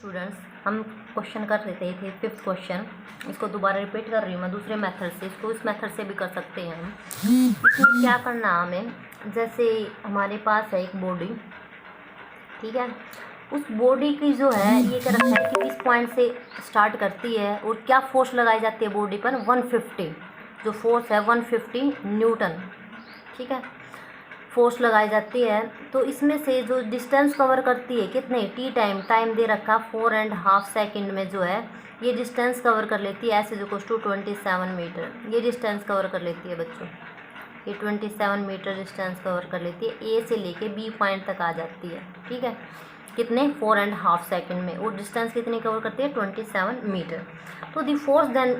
Students, हम question कर रहे थे फिफ्थ क्वेश्चन। इसको दोबारा रिपीट कर रही हूँ मैं दूसरे मेथड से। इसको इस मेथड से भी कर सकते हैं हम। इसमें क्या करना है हमें, जैसे हमारे पास है एक बॉडी, ठीक है। उस बॉडी की जो है ये क्या रखा है कि इस पॉइंट से स्टार्ट करती है और क्या फोर्स लगाई जाती है बॉडी पर 150, जो फोर्स है 150 न्यूटन, ठीक है, फोर्स लगाई जाती है। तो इसमें से जो डिस्टेंस कवर करती है कितने टी टाइम दे रखा 4.5 सेकेंड में जो है ये डिस्टेंस कवर कर लेती है एस इज टू 27 मीटर। ये डिस्टेंस कवर कर लेती है बच्चों, ये 27 मीटर डिस्टेंस कवर कर लेती है। ए से लेके बी पॉइंट तक आ जाती है, ठीक है, कितने 4.5 सेकेंड में। और डिस्टेंस कितनी कवर करती है 27 मीटर। तो the force then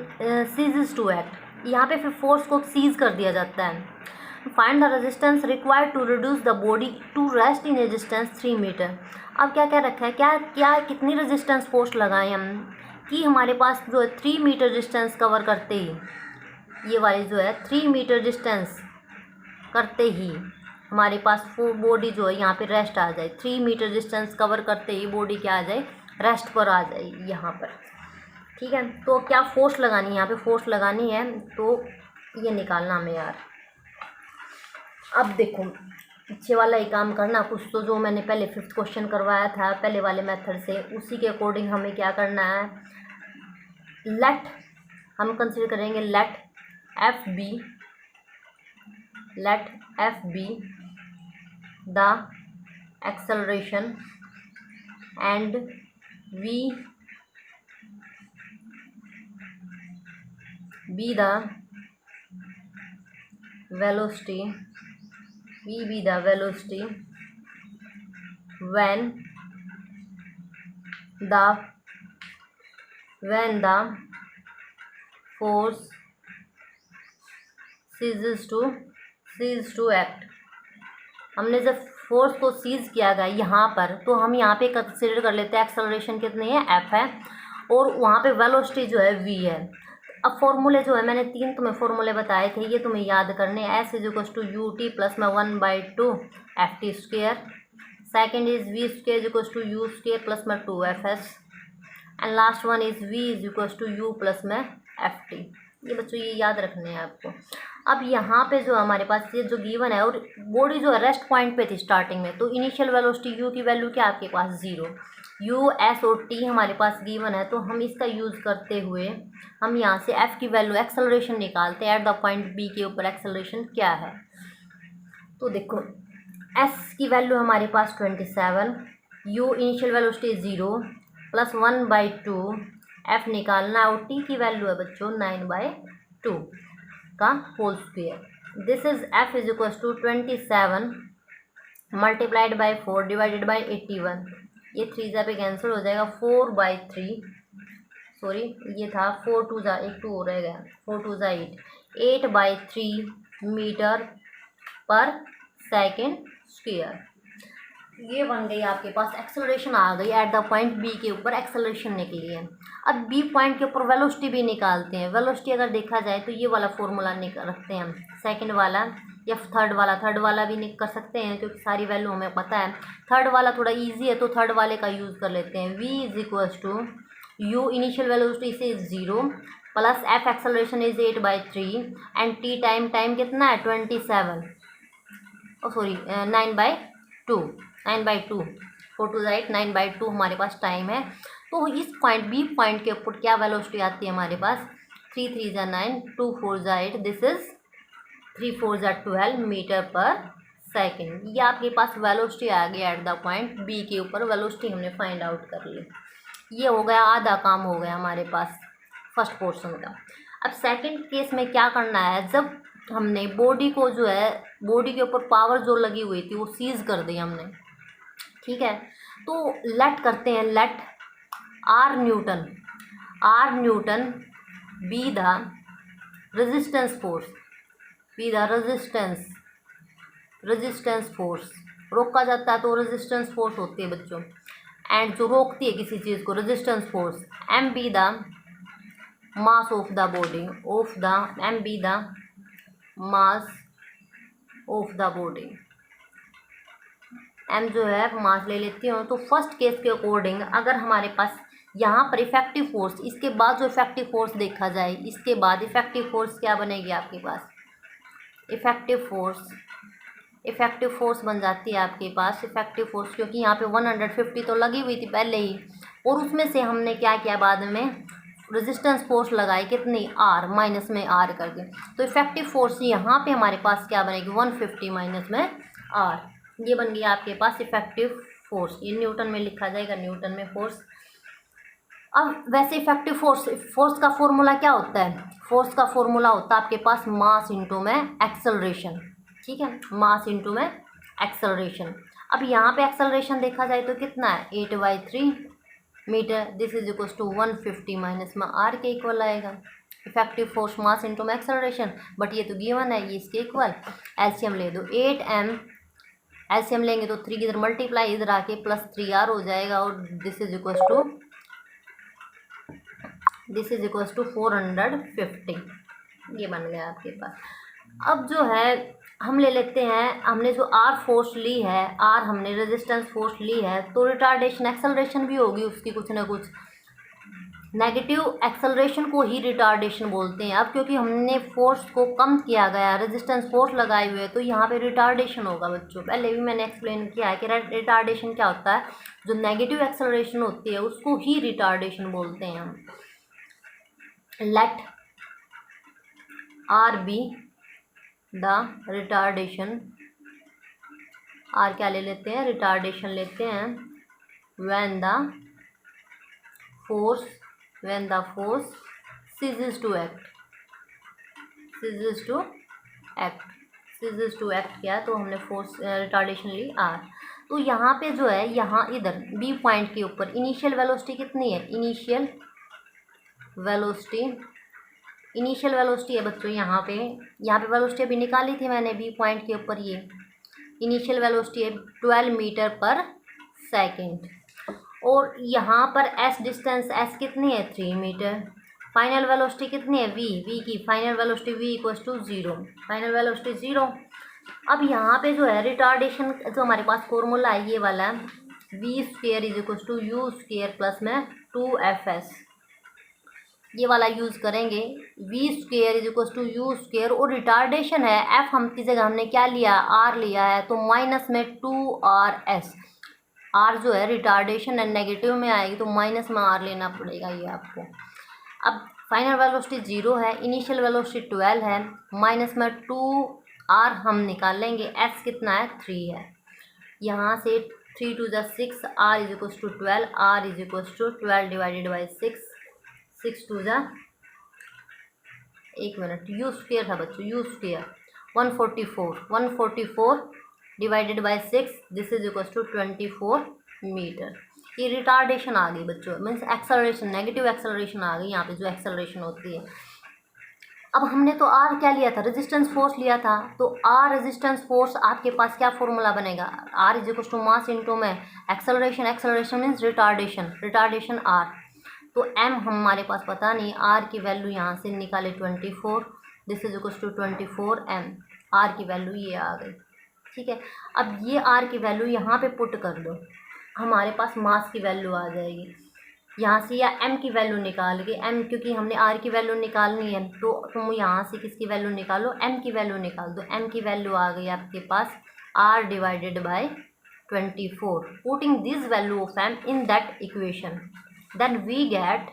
ceases to act, यहाँ पे फिर फोर्स को सीज कर दिया जाता है। Find the resistance required to reduce the body to rest in resistance 3 metre. अब क्या क्या रखा है, क्या कितनी रेजिस्टेंस फोर्स लगाएं हम कि हमारे पास जो है 3 मीटर डिस्टेंस कवर करते ही, ये वाली जो है 3 मीटर डिस्टेंस करते ही हमारे पास बॉडी जो है यहाँ पे रेस्ट आ जाए। 3 मीटर डिस्टेंस कवर करते ही बॉडी क्या आ जाए, रेस्ट पर आ जाए यहाँ पर, ठीक है। तो क्या फोर्स लगानी है, यहाँ पे फोर्स लगानी है, तो ये निकालना हमें यार। अब देखो पीछे वाला ही काम करना कुछ, तो जो मैंने पहले फिफ्थ क्वेश्चन करवाया था पहले वाले मेथड से, उसी के अकॉर्डिंग हमें क्या करना है। लेट हम कंसीडर करेंगे let F be the acceleration and V be the velocity when the force ceases to act। हमने जब फोर्स को सीज किया गया यहाँ पर, तो हम यहाँ पे कंसिडर कर लेते हैं एक्सेलरेशन कितनी है, एफ है, और वहाँ पे वेलोसिटी जो है वी है। अब फॉर्मूले जो है मैंने 3 तुम्हें फॉर्मूले बताए थे, ये तुम्हें याद करने। S is equal to U T plus में 1/2 F T square. Second is V square is equal to U square plus में 2 F S. And last one is V is equal to U plus में F T. ये बच्चों ये याद रखने हैं आपको। अब यहाँ पे जो हमारे पास ये जो गिवन है, और बॉडी जो है रेस्ट पॉइंट पे थी स्टार्टिंग में, तो इनिशियल वेलोसिटी यू की वैल्यू क्या आपके पास 0, यू एस और टी हमारे पास गिवन है। तो हम इसका यूज़ करते हुए हम यहाँ से एफ की वैल्यू एक्सेलरेशन निकालते हैं एट द पॉइंट बी के ऊपर एक्सेलरेशन क्या है। तो देखो एस की वैल्यू हमारे पास 27, U initial velocity 0 plus 1/2 F निकालना, और टी की वैल्यू है बच्चों 9/2 का whole square. This is F is equal to 27 multiplied by 4 divided by 81। ये 3 पे कैंसिल हो जाएगा, 4/3, सॉरी ये था 4 2 एक 2 हो रहेगा, 4 2 8/3 मीटर पर सेकेंड स्क्वेयर। ये बन गई आपके पास एक्सेलरेशन आ गई एट द पॉइंट बी के ऊपर एक्सेलरेशन निकली है। अब बी पॉइंट के ऊपर वेलोसिटी भी निकालते हैं। वेलोसिटी अगर देखा जाए तो ये वाला फॉर्मूला रखते हैं हम, सेकंड वाला या थर्ड वाला भी कर सकते हैं, क्योंकि सारी वैल्यू हमें पता है। थर्ड वाला थोड़ा इजी है तो थर्ड वाले का यूज़ कर लेते हैं। v is equal to U initial velocity से 0 plus F acceleration is 8/3 and T time कितना है 27, सॉरी 9/2 4 2 8 9/2 हमारे पास टाइम है। तो इस पॉइंट बी पॉइंट के ऊपर क्या वेलोसिटी आती है हमारे पास, 3 3 9 2 4 8, this is 3 4 12 metre per second. ये आपके पास वेलोसिटी आ गई एट द पॉइंट बी के ऊपर। वेलोसिटी हमने फाइंड आउट कर ली। ये हो गया, आधा काम हो गया हमारे पास फर्स्ट पोर्शन का। अब सेकंड केस में क्या करना है, जब हमने बॉडी को जो है बॉडी के ऊपर पावर जो लगी हुई थी वो सीज कर दी हमने, ठीक है। तो लेट करते हैं, let R newton be the resistance force. रोका जाता है तो रेजिस्टेंस फोर्स होती है बच्चों, एंड जो रोकती है किसी चीज़ को resistance force. M be the mass of the body, M be the mass of the body. m जो है मास ले लेती हूँ। तो फर्स्ट केस के अकॉर्डिंग अगर हमारे पास यहाँ पर इफेक्टिव फोर्स, इसके बाद जो इफेक्टिव फोर्स देखा जाए, इसके बाद इफेक्टिव फोर्स क्या बनेगी आपके पास, इफेक्टिव फोर्स बन जाती है आपके पास इफेक्टिव फोर्स, क्योंकि यहाँ पे 150 तो लगी हुई थी पहले ही, और उसमें से हमने क्या किया बाद में, रेजिस्टेंस फोर्स लगाई कितनी, आर, माइनस में आर करके। तो इफेक्टिव फोर्स यहाँ पे हमारे पास क्या बनेगी, 150 माइनस में आर, ये बन गया आपके पास इफेक्टिव फोर्स। ये न्यूटन में लिखा जाएगा, न्यूटन में फोर्स। अब वैसे इफेक्टिव फोर्स का फॉर्मूला क्या होता है, फोर्स का फॉर्मूला होता है आपके पास मास इंटू में एक्सेलरेशन, ठीक है, मास इंटू में एक्सेलरेशन। अब यहाँ पे एक्सेलरेशन देखा जाए तो कितना है, 8/3 metre, this is equal to 150 minus में आर के इक्वल आएगा। इफेक्टिव फोर्स मास इंटू में एक्सेलरेशन, बट ये तो गिवन है, ये इसके इक्वल। एलसीएम ले दो, 8m, एलसीएम लेंगे तो 3 इधर मल्टीप्लाई, इधर आके +3r हो जाएगा, और दिस इज इक्वल टू 450, ये बन गया आपके पास। अब जो है हम ले लेते हैं, हमने जो आर फोर्स ली है, आर हमने रेजिस्टेंस फोर्स ली है, तो रिटार्डेशन एक्सेलरेशन भी होगी उसकी कुछ ना कुछ। नेगेटिव एक्सेलरेशन को ही रिटार्डेशन बोलते हैं। अब क्योंकि हमने फोर्स को कम किया गया, रेजिस्टेंस फोर्स लगाए हुए, तो यहाँ पे रिटार्डेशन होगा बच्चों। पहले भी मैंने एक्सप्लेन किया है कि रिटार्डेशन क्या होता है, जो नेगेटिव एक्सेलरेशन होती है उसको ही रिटार्डेशन बोलते हैं हम। Let R be the retardation, R क्या ले लेते हैं, रिटार्डेशन लेते हैं, when the force ceases to act किया, तो हमने फोर्स रिटार्डेशन ली आर। तो यहाँ पे जो है, यहाँ इधर बी पॉइंट के ऊपर इनिशियल वेलोसिटी कितनी है, इनिशियल वेलोसिटी है बच्चों, यहाँ पे वेलोसिटी अभी निकाली थी मैंने बी पॉइंट के ऊपर, ये इनिशियल वेलोसिटी है 12 मीटर पर सेकेंड, और यहाँ पर एस डिस्टेंस, एस कितनी है, 3 मीटर। फाइनल वेलोसिटी कितनी है, वी की final velocity V equals to 0, final velocity 0। अब यहाँ पे जो है रिटार्डेशन, जो हमारे पास फॉर्मूला है ये वाला, V square is equals to U square plus में 2fs, ये वाला यूज़ करेंगे। V square is equals to U square, और रिटार्डेशन है एफ हम की जगह हमने क्या लिया, आर लिया है, तो माइनस में 2rs, आर जो है रिटार्डेशन है नेगेटिव में आएगी, तो माइनस में आर लेना पड़ेगा ये आपको। अब फाइनल वेलोसिटी 0 है, इनिशियल वेलोसिटी 12 है, माइनस में 2r हम निकालेंगे, s कितना है, 3 है। यहाँ से 3 to 6, r is equals to 12, r is equals to 12 divided by 6, 6 to 1 minute, U square था बच्चों, U square 144 divided by 6, this is equal to 24 metre. ये रिटार्डेशन आ गई बच्चों, मीन्स एक्सेलरेशन, नेगेटिव एक्सेलरेशन आ गई यहाँ पे, जो एक्सेलरेशन होती है। अब हमने तो आर क्या लिया था, रेजिस्टेंस फोर्स लिया था, तो आर रेजिस्टेंस फोर्स आपके पास क्या फॉर्मूला बनेगा, R is equal to mass into में एक्सेलरेशन मीन्स रिटार्डेशन आर। तो एम हमारे पास पता नहीं, आर की वैल्यू यहाँ से निकाले 24, this is equal to 24m, R की वैल्यू ये आ गई, ठीक है। अब ये आर की वैल्यू यहाँ पे पुट कर दो, हमारे पास मास की वैल्यू आ जाएगी यहाँ से, या एम की वैल्यू निकाल के, एम क्योंकि हमने आर की वैल्यू निकालनी है, तो तुम यहाँ से किसकी वैल्यू निकालो, एम की वैल्यू निकाल दो। एम की वैल्यू आ गई आपके पास R divided by 24, putting this value of M in that equation, then we get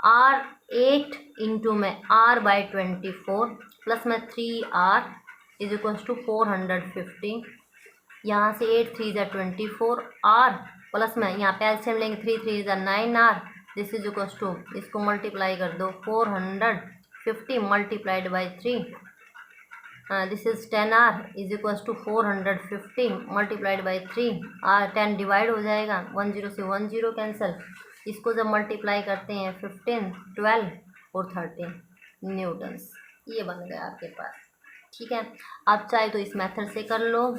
R 8 into M R by 24 plus M 3r is equal to 450, यहाँ से 8 3 ज़ा 24, r प्लस में यहाँ पे एलसीएम लेंगे, 3 3 ज़ा 9r, this is equal to, इसको multiply कर दो, 450 multiplied by 3, this is 10r is equal to 450 multiplied by 3, r 10 divide हो जाएगा, 10 से 10 कैंसिल, इसको जब मल्टीप्लाई करते हैं 15 12 और 13 न्यूटन्स, ये बन गया आपके पास, ठीक है। आप चाहे तो इस मेथड से कर लो,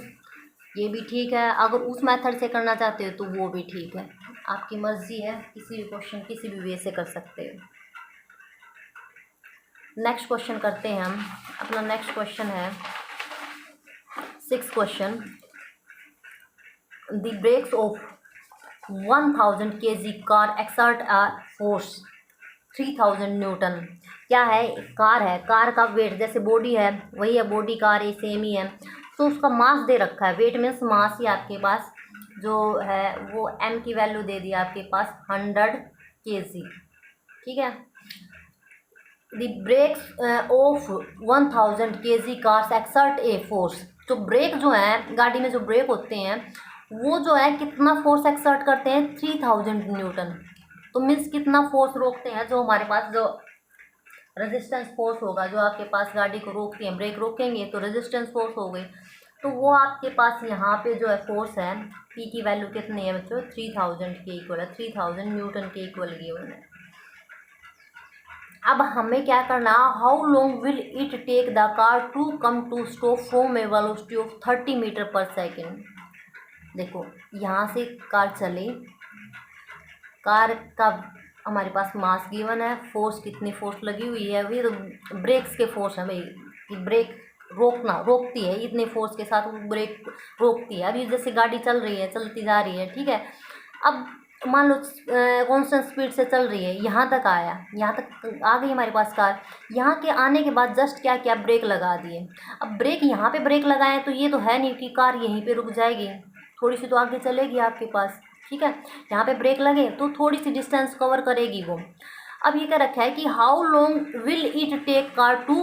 ये भी ठीक है, अगर उस मेथड से करना चाहते हो तो वो भी ठीक है, आपकी मर्ज़ी है, किसी भी क्वेश्चन किसी भी वे से कर सकते हो। नेक्स्ट क्वेश्चन करते हैं हम, अपना नेक्स्ट क्वेश्चन है 6 question. The brakes of 1000 kg car exert a force 3000 newton. क्या है, कार है, कार का वेट जैसे बॉडी है वही है, बॉडी कार ये सेम ही है, तो उसका मास दे रखा है, वेट मीन्स मास ही आपके पास जो है वो m की वैल्यू दे दी आपके पास 100 kg। ठीक है, the brakes of 1000 kg cars exert a force. तो ब्रेक जो है गाड़ी में जो ब्रेक होते हैं वो जो है कितना फोर्स एक्सर्ट करते हैं 3000 न्यूटन। तो मीन्स कितना फोर्स रोकते हैं, जो हमारे पास जो रेजिस्टेंस फोर्स होगा जो आपके पास गाड़ी को रोकती है, ब्रेक रोकेंगे तो रेजिस्टेंस फोर्स हो गई, तो वो आपके पास यहाँ पे जो है फोर्स है पी की वैल्यू कितनी है बच्चों 3000 के इक्वल है, 3000 न्यूटन के इक्वल गिवन है। अब हमें क्या करना, how long will it take the car to come to stop from a velocity of 30 metre per second. देखो यहाँ से कार चले, कार का हमारे पास मास गिवन है, फोर्स कितनी फोर्स लगी हुई है, अभी तो ब्रेक्स के फोर्स है भाई कि ब्रेक रोकती है, इतने फोर्स के साथ वो ब्रेक रोकती है। अभी जैसे गाड़ी चल रही है, चलती जा रही है, ठीक है, अब मान लो कांस्टेंट स्पीड से चल रही है, यहाँ तक आया, यहाँ तक आ गई हमारे पास कार, यहाँ के आने के बाद जस्ट क्या क्या ब्रेक लगा दिए। अब ब्रेक यहाँ पे ब्रेक लगाएं तो ये तो है नहीं कि कार यहीं पे रुक जाएगी, थोड़ी सी तो आगे चलेगी आपके पास। ठीक है, यहाँ पे ब्रेक लगे तो थोड़ी सी डिस्टेंस कवर करेगी वो। अब ये क्या रखा है कि how long will it take car to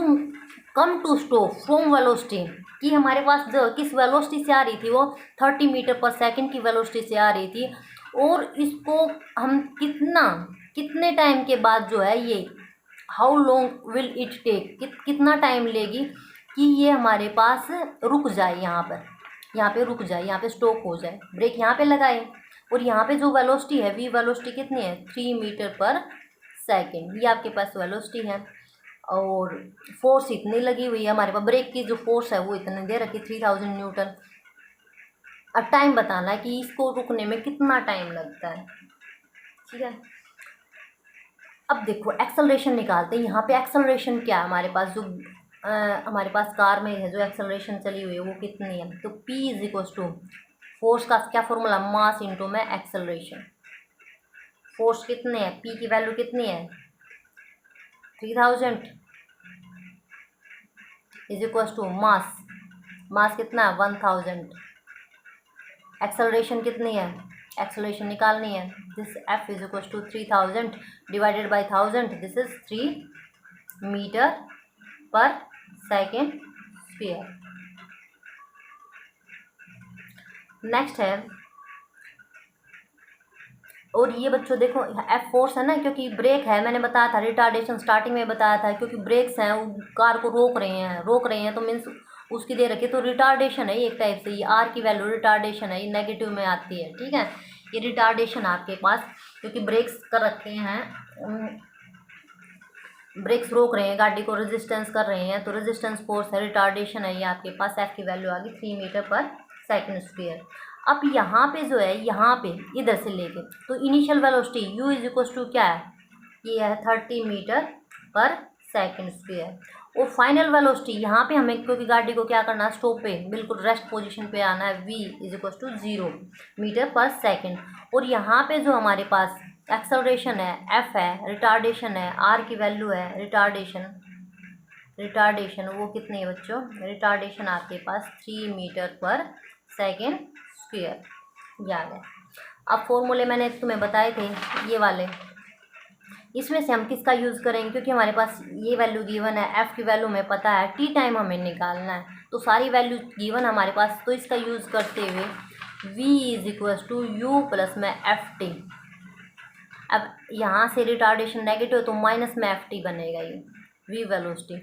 come to stop from velocity, कि हमारे पास जो किस वेलोसिटी से आ रही थी वो 30 मीटर पर सेकेंड की वेलोसिटी से आ रही थी, और इसको हम कितने टाइम के बाद जो है ये how long will it take कितना टाइम लेगी कि ये हमारे पास रुक जाए, यहाँ पे रुक जाए, यहाँ पे स्टॉप हो जाए। ब्रेक यहाँ पे लगाए और यहाँ पे जो वेलोसिटी है वी वेलोसिटी कितनी है 3 मीटर पर सेकेंड, ये आपके पास वेलोसिटी है, और फोर्स इतनी लगी हुई है हमारे पास, ब्रेक की जो फोर्स है वो इतने दे रखी 3000 न्यूटन। अब टाइम बताना है कि इसको रुकने में कितना टाइम लगता है। ठीक है, अब देखो एक्सेलरेशन निकालते हैं। यहाँ पे एक्सेलरेशन क्या है हमारे पास, जो हमारे पास कार में है जो एक्सेलरेशन चली हुई है वो कितनी है, तो P is equal to force का क्या फॉर्मूला, मास इंटू में एक्सेलरेशन। फोर्स कितने है, P की वैल्यू कितनी है 3000 इज इक्वल टू मास कितना है 1000, एक्सेलरेशन कितनी है, एक्सेलरेशन निकालनी है, this F is equal to 3000 divided by 1000, this is 3 metre per second square. Next है, और ये बच्चों देखो F फोर्स है ना, क्योंकि ब्रेक है, मैंने बताया था रिटार्डेशन स्टार्टिंग में बताया था, क्योंकि ब्रेक्स हैं वो कार को रोक रहे हैं तो मीन्स उसकी दे रखी, तो रिटार्डेशन है एक टाइप से, ये R की वैल्यू रिटार्डेशन है, ये नेगेटिव में आती है। ठीक है, ये रिटार्डेशन आपके पास, क्योंकि ब्रेक्स कर रखे हैं, ब्रेक्स रोक रहे हैं गाड़ी को, रेजिस्टेंस कर रहे हैं, तो रेजिस्टेंस फोर्स है, रिटार्डेशन है, ये आपके पास F की वैल्यू आ गई 3 मीटर पर सेकेंड स्क्वायर। अब यहाँ पे जो है, यहाँ पे इधर से लेके तो initial velocity U is equal to क्या है, ये है 30 मीटर पर सेकेंड स्क्वायर, और फाइनल वेलोसिटी यहाँ पे हमें, क्योंकि गाड़ी को क्या करना है स्टॉप पे बिल्कुल रेस्ट पोजीशन पे आना है, V is equal to 0 metre per second, और यहाँ पे जो हमारे पास एक्सेलरेशन है F है, रिटार्डेशन है R की वैल्यू है, रिटार्डेशन वो कितनी है बच्चों, रिटार्डेशन आपके पास 3 मीटर पर सेकेंड स्क्वायर याद है। अब फॉर्मूले मैंने तुम्हें बताए थे ये वाले, इसमें से हम किसका यूज़ करेंगे, क्योंकि हमारे पास ये वैल्यू गिवन है, F की वैल्यू हमें पता है, टी टाइम हमें निकालना है, तो सारी वैल्यू गिवन हमारे पास, तो इसका यूज़ करते हुए V is equal to U plus में FT। अब यहाँ से रिटार्डेशन नेगेटिव तो माइनस में FT बनेगा, ये V velocity,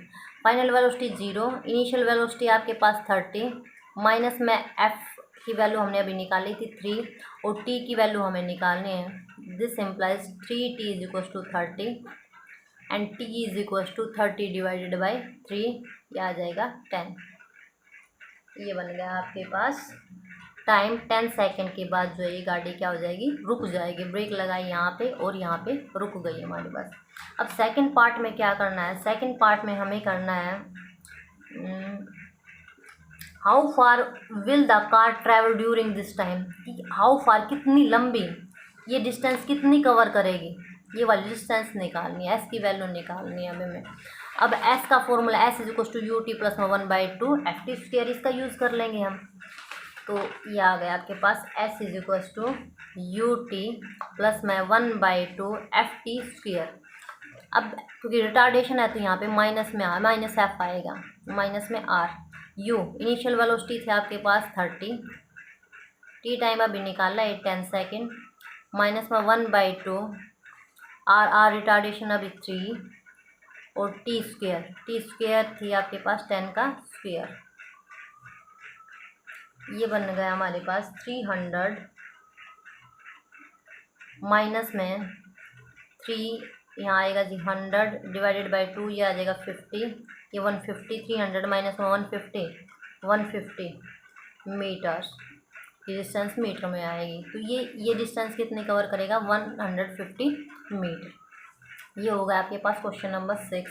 final velocity 0, initial velocity आपके पास 30, माइनस में F की वैल्यू हमने अभी निकाली थी 3, और T की वैल्यू हमें निकालनी है, this implies 3T is equal to 30 and T is equal to 30 divided by 3, ये आ जाएगा 10। ये बन गया आपके पास टाइम। 10 सेकेंड के बाद जो है ये गाड़ी क्या हो जाएगी, रुक जाएगी, ब्रेक लगाई यहाँ पे और यहाँ पे रुक गई हमारे पास। अब सेकंड पार्ट में क्या करना है, सेकंड पार्ट में हमें करना है how far will the car travel during this time, how far कितनी लंबी, ये डिस्टेंस कितनी कवर करेगी, ये वाली डिस्टेंस निकालनी है, एस की वैल्यू निकालनी है हमें। अब एस का formula S is equal to U T plus में 1/2 एफ टी स्क्वायर, इसका यूज़ कर लेंगे हम। तो ये आ गया आपके पास S is equal to U T plus में 1/2 एफ टी स्क्वायर। अब क्योंकि रिटार्डेशन है तो यहाँ पे माइनस में माइनस एफ आएगा, माइनस में आर। यू इनिशियल वेलोसिटी थे आपके पास 30, टी टाइम अभी निकाला 8-10 सेकेंड, माइनस में 1/2 आर रिटार्डेशन अभी 3 और टी स्क्वायर थी आपके पास 10 का स्क्वायर। ये बन गया हमारे पास 300 माइनस में 3 यहाँ आएगा जी 100 डिवाइडेड बाई 2, ये आ जाएगा 50, ये 150, 300 माइनस में 150 मीटर्स की डिस्टेंस मीटर में आएगी। तो ये डिस्टेंस कितने कवर करेगा 150 मीटर। ये होगा आपके पास क्वेश्चन नंबर 6।